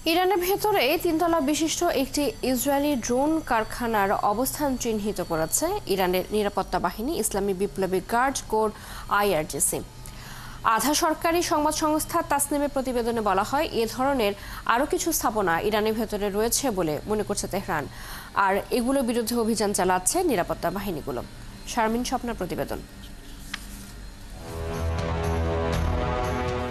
ইরানের ভেতরে 3 তলা বিশিষ্ট একটি ইসরায়েলি ড্রোন কারখানার অবস্থান চিহ্নিত করেছে ইরানের নিরাপত্তা বাহিনী ইসলামী বিপ্লবী গার্ড কোর আইআরজিসি। আধা সরকারি সংবাদ সংস্থা তাসনিমের প্রতিবেদনে বলা হয়, এ ধরনের আরও কিছু স্থাপনা ইরানের ভেতরে রয়েছে বলে মনে করছে তেহরান, আর এগুলোর বিরুদ্ধে অভিযান চালাচ্ছে নিরাপত্তা বাহিনীগুলো। শারমিন স্বপ্নার প্রতিবেদন।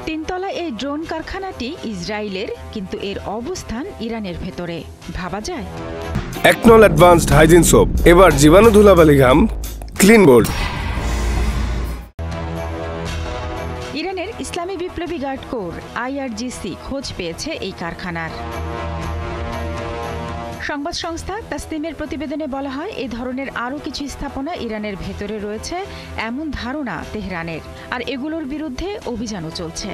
তিনতলা এই ড্রোন কারখানাটি ইসরায়েলের, কিন্তু এর অবস্থান ইরানের ভেতরে। ভাবা যায় একনল অ্যাডভান্সড হাইজিন সোপ, এবার জীবাণু ধুলাবালি ঘাম ক্লিন বোল্ড। ইরানের ইসলামী বিপ্লবী গার্ড কোর আইআরজিসি খোঁজ পেয়েছে এই কারখানার। সংবাদ সংস্থা তাসনিমের প্রতিবেদনে বলা হয়, এই ধরনের আরও কিছু স্থাপনা ইরানের ভেতরে রয়েছে এমন ধারণা তেহরানের, আর এগুলোর বিরুদ্ধে অভিযানও চলছে।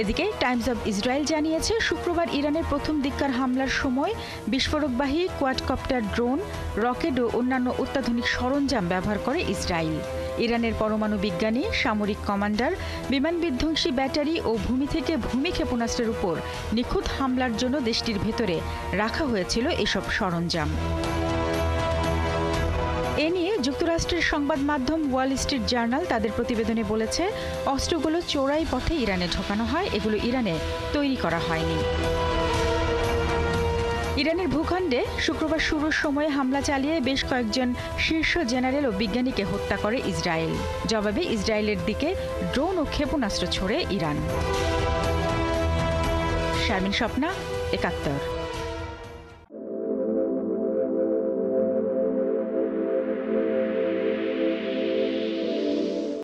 এদিকে টাইমস অব ইসরায়েল জানিয়েছে, শুক্রবার ইরানের প্রথম দিককার হামলার সময় বিস্ফোরকবাহী কোয়াডকপ্টার ড্রোন, রকেট ও অন্যান্য অত্যাধুনিক সরঞ্জাম ব্যবহার করে ইসরায়েল। ইরানের পরমাণু বিজ্ঞানী, সামরিক কমান্ডার, বিমান বিধ্বংসী ব্যাটারি ও ভূমি থেকে ভূমি ক্ষেপণাস্ত্রের উপর নিখুঁত হামলার জন্য দেশটির ভেতরে রাখা হয়েছিল এসব সরঞ্জাম। এ নিয়ে যুক্তরাষ্ট্রের সংবাদ মাধ্যম ওয়াল স্ট্রিট জার্নাল তাদের প্রতিবেদনে বলেছে, অস্ত্রগুলো চোরাই পথে ইরানে ঢোকানো হয়, এগুলো ইরানে তৈরি করা হয়নি। ইরানের ভূখণ্ডে শুক্রবার শুরুর সময়ে হামলা চালিয়ে বেশ কয়েকজন শীর্ষ জেনারেল ও বিজ্ঞানীকে হত্যা করে ইসরায়েল। জবাবে ইসরায়েলের দিকে ড্রোন ও ক্ষেপণাস্ত্র ছোড়ে ইরান। শারমিন স্বপ্না, ৭১।